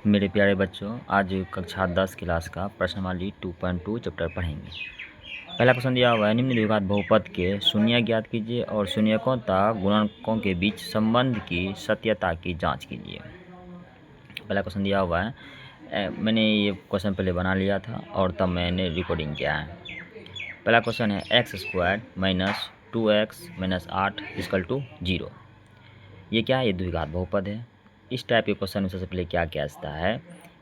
मेरे प्यारे बच्चों, आज कक्षा 10 क्लास का प्रश्नावली 2.2 चैप्टर पढ़ेंगे। पहला क्वेश्चन दिया हुआ है, निम्न द्विघात बहुपद के शून्य ज्ञात कीजिए और शून्यकों तथा गुणकों के बीच संबंध की सत्यता की जांच कीजिए। पहला क्वेश्चन दिया हुआ है, मैंने ये क्वेश्चन पहले बना लिया था और तब मैंने रिकॉर्डिंग किया है। पहला क्वेश्चन है x² minus 2x minus 8 equal to 0। ये क्या है? ये द्विघात बहुपद है। इस टाइप के क्वेश्चन में सबसे पहले क्या कहता है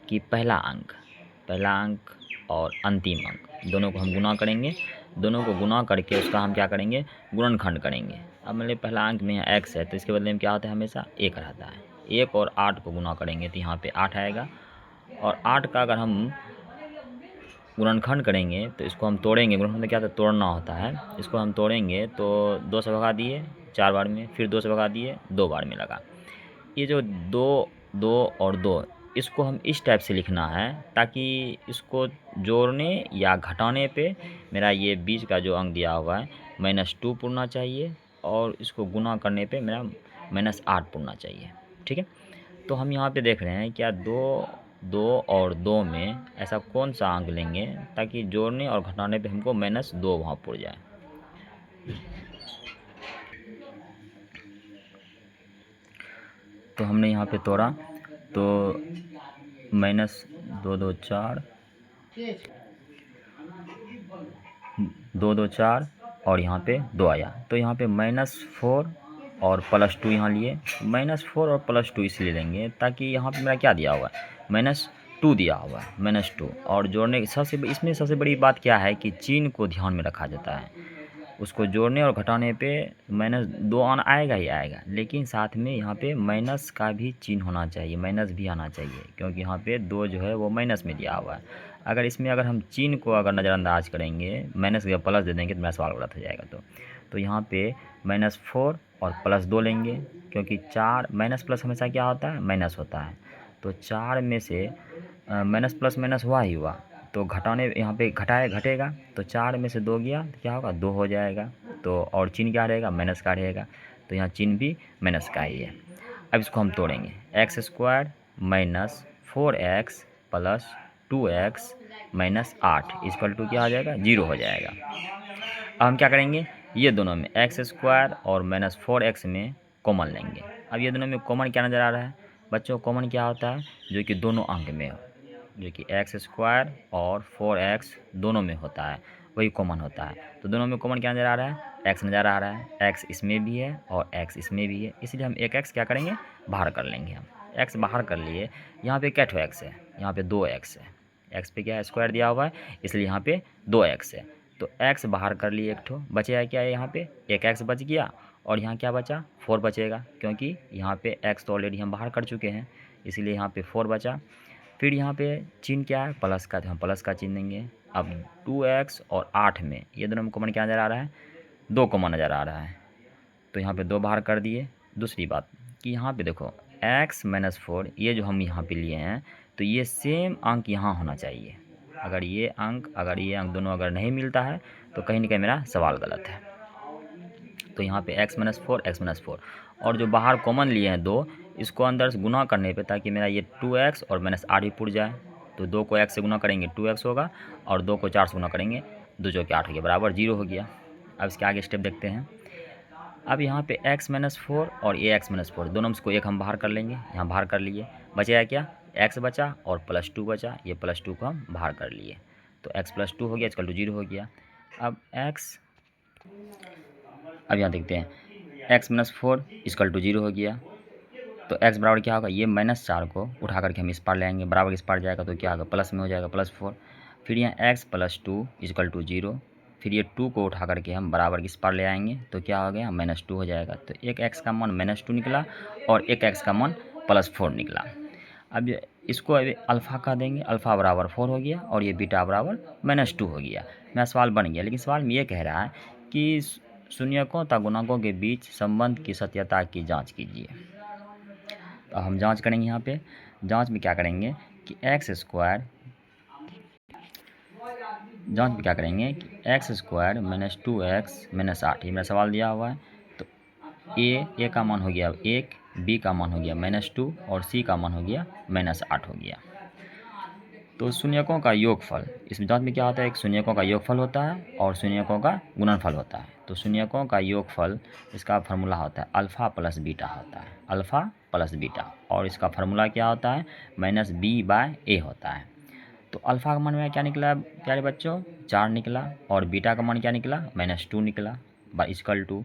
कि पहला अंक और अंतिम अंक दोनों को हम गुना करेंगे। दोनों को गुना करके उसका हम क्या करेंगे? गुणनखंड करेंगे। अब मान लीजिए पहला अंक में x है तो इसके बदले में क्या होता है? हमेशा 1 रहता है। 1 और 8 को गुना करेंगे तो यहाँ पे 8 आएगा और 8 का अगर हम गुणनखंड करेंगे तो इसको हम तोड़ेंगे। गुणनखंड क्या होता है? तोड़ना होता है। इसको हम तोड़ेंगे तो 2 से भगा दिए 4 बार में, फिर 2 से भगा दिए 2 बार में लगा। ये जो 2 और 2 इसको हम इस टाइप से लिखना है ताकि इसको जोड़ने या घटाने पे मेरा ये बीच का जो अंक दिया हुआ है -2 पुरना चाहिए और इसको गुना करने पे मेरा -8 पुरना चाहिए। ठीक है, तो हम यहाँ पे देख रहे हैं क्या 2 और 2 में ऐसा कौन सा अंक लेंगे ताकि जोड़ने और घटाने पे हमको -2 वहाँ पुर जाए। तो हमने यहाँ पे तोड़ा तो -2 2 4 2 2 4 और यहाँ पे 2 आया तो यहाँ पे -4 और +2 यहाँ लिए। -4 और +2 इसलिए लेंगे ताकि यहाँ पे मेरा क्या दिया हुआ है? -2 दिया हुआ है, -2। और जोड़ने की इसमें सबसे बड़ी बात क्या है कि चिन्ह को ध्यान में रखा जाता है। उसको जोड़ने और घटाने पे -2 आएगा ही आएगा, लेकिन साथ में यहाँ पे माइनस का भी चिन्ह होना चाहिए, माइनस भी आना चाहिए, क्योंकि यहाँ पे 2 जो है वो माइनस में दिया हुआ है। अगर इसमें अगर हम चिन्ह को अगर नज़रअंदाज करेंगे, माइनस या प्लस दे देंगे तो मेरा सवाल गलत हो जाएगा। तो यहाँ पे -4 और +2 लेंगे, क्योंकि 4 माइनस प्लस हमेशा क्या होता है? माइनस होता है। तो 4 में से माइनस प्लस माइनस हुआ ही हुआ, तो घटाने यहाँ पे घटेगा तो 4 में से 2 गया तो क्या होगा? 2 हो जाएगा। तो और चिन्ह क्या रहेगा? माइनस का रहेगा, तो यहाँ चिन्ह भी माइनस का ही है। अब इसको हम तोड़ेंगे, x² minus 4x plus 2x minus 8 equal to क्या हो जाएगा? 0 हो जाएगा। अब हम क्या करेंगे? ये दोनों में x² और -4x में कॉमन लेंगे। अब ये दोनों में कॉमन क्या नज़र आ रहा है बच्चों? कॉमन क्या होता है? जो कि दोनों अंक में हो, जो कि x² और 4x दोनों में होता है, वही कॉमन होता है। तो दोनों में कॉमन क्या नज़र आ रहा है? x नज़र आ रहा है। x इसमें भी है और x इसमें भी है, इसलिए हम एक x क्या करेंगे? बाहर कर लेंगे। हम x बाहर कर लिए। यहाँ पे क्या ठो x है? यहाँ पे 2x है। x पे क्या है? स्क्वायर दिया हुआ है, इसलिए यहाँ पे 2x है। तो x बाहर कर लिए एक ठो, बचेगा क्या है? यहाँ पे एक x बच गया और यहाँ क्या बचा? 4 बचेगा, क्योंकि यहाँ पे x तो ऑलरेडी हम बाहर कर चुके हैं, इसीलिए यहाँ पे 4 बचा। फिर यहाँ पे चिन्ह क्या है? प्लस का, तो हम प्लस का चिन्ह देंगे। अब 2x और 8 में ये दोनों में कॉमन क्या नज़र आ रहा है? 2 कॉमन नज़र आ रहा है, तो यहाँ पे 2 बाहर कर दिए। दूसरी बात कि यहाँ पे देखो x - 4 ये जो हम यहाँ पे लिए हैं, तो ये सेम अंक यहाँ होना चाहिए। अगर ये अंक दोनों अगर नहीं मिलता है तो कहीं ना कहीं मेरा सवाल गलत है। तो यहाँ पे x - 4 और जो बाहर कॉमन लिए हैं 2, इसको अंदर से गुना करने पे ताकि मेरा ये 2x और -8 भी पुर जाए। तो 2 को x से गुना करेंगे 2x होगा और 2 को 4 से गुना करेंगे 2 चौके 8 हो गया, बराबर 0 हो गया। अब इसके आगे स्टेप देखते हैं। अब यहाँ पे x - 4 और ये x - 4 दोनों में को एक हम बाहर कर लेंगे, यहाँ बाहर कर लिए। बचा क्या? x बचा और +2 बचा, ये +2 को हम बाहर कर लिए, तो x + 2 हो गया इक्वल टू 0 हो गया। अब यहाँ देखते हैं x - 4 इक्वल टू 0 हो गया, तो x बराबर क्या होगा? ये -4 को उठा करके हम इस पार ले आएंगे, बराबर इस पार जाएगा तो क्या होगा? प्लस में हो जाएगा, +4। फिर यहाँ x + 2 इक्वल टू 0, फिर ये 2 को उठा करके हम बराबर इस पार ले आएंगे तो क्या हो गया? -2 हो जाएगा। तो एक x का मान -2 निकला और एक x का मान +4 निकला। अब इसको अभी अल्फ़ा का देंगे, अल्फ़ा बराबर 4 हो गया और ये बीटा बराबर -2 हो गया। मेरा सवाल बन गया, लेकिन सवाल में ये कह रहा है कि शून्यकों तथा गुणकों के बीच संबंध की सत्यता की जांच कीजिए। तो हम जांच करेंगे। यहाँ पे जांच में क्या करेंगे कि जांच में क्या करेंगे कि x² - 2x - 8 ये मेरा सवाल दिया हुआ है। तो a का मान हो गया 1, बी का मान हो गया -2 और सी का मान हो गया -8 हो गया। तो शून्यकों का योगफल, इस जाँच में क्या होता है, एक शून्यकों का योगफल होता है और शून्यकों का गुणनफल होता है। तो शून्यकों का योगफल, इसका फार्मूला होता है अल्फ़ा प्लस बीटा होता है, अल्फ़ा प्लस बीटा, और इसका फार्मूला क्या होता है, -b/a होता है। तो अल्फ़ा का मान मेरा क्या निकला प्यारे बच्चों, 4 निकला, और बीटा का मान क्या निकला, -2 निकला, इक्वल टू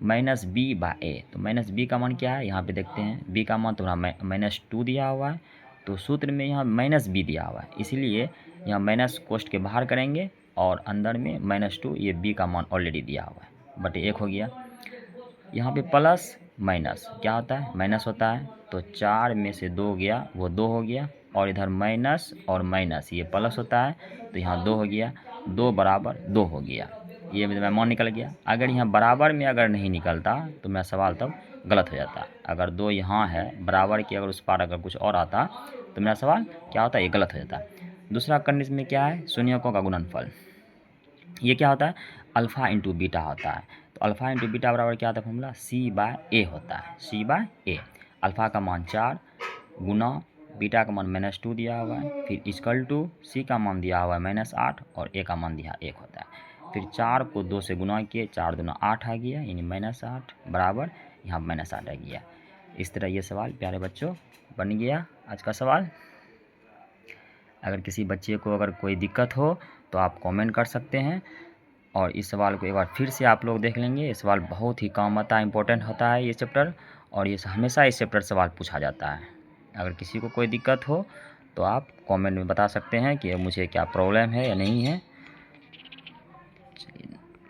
-b/a। तो -b का मान क्या है, यहाँ पे देखते हैं, b का मान तुम्हारा -2 दिया हुआ है, तो सूत्र में यहाँ -b दिया हुआ है, इसीलिए यहाँ माइनस कोष्ट के बाहर करेंगे और अंदर में -2, ये b का मान ऑलरेडी दिया हुआ है, बटे 1 हो गया। यहाँ पे प्लस माइनस क्या होता है, माइनस होता है, तो 4 में से 2 गया, वो 2 हो गया, और इधर माइनस और माइनस ये प्लस होता है, तो यहाँ 2 हो गया, 2 बराबर 2 हो गया, ये मेरा मान निकल गया। अगर यहाँ बराबर में अगर नहीं निकलता तो मेरा सवाल तब गलत हो जाता। अगर 2 यहाँ है बराबर की, अगर उस पार अगर कुछ और आता तो मेरा सवाल क्या होता, ये गलत हो जाता। दूसरा कंडीशन में क्या है, शून्यकों का गुणनफल, ये क्या होता है, अल्फ़ा इंटू बीटा होता है। तो अल्फ़ा इंटू बीटा बराबर क्या होता है फॉर्मूला, c/a होता है, c/a। अल्फ़ा का मान 4 गुना बीटा का मान -2 दिया हुआ है, फिर इक्वल टू सी का मान दिया हुआ है -8 और ए का मान दिया 1 होता है। फिर 4 को 2 से गुना किए, 4 दूना 8 आ गया, यानी -8 बराबर यहाँ -8 आ गया। इस तरह ये सवाल प्यारे बच्चों बन गया आज का सवाल। अगर किसी बच्चे को अगर कोई दिक्कत हो तो आप कमेंट कर सकते हैं, और इस सवाल को एक बार फिर से आप लोग देख लेंगे। ये सवाल बहुत ही काम आता है, इम्पोर्टेंट होता है ये चैप्टर, और ये हमेशा इस चैप्टर सवाल पूछा जाता है। अगर किसी को कोई दिक्कत हो तो आप कमेंट में बता सकते हैं कि मुझे क्या प्रॉब्लम है या नहीं है। चलिए।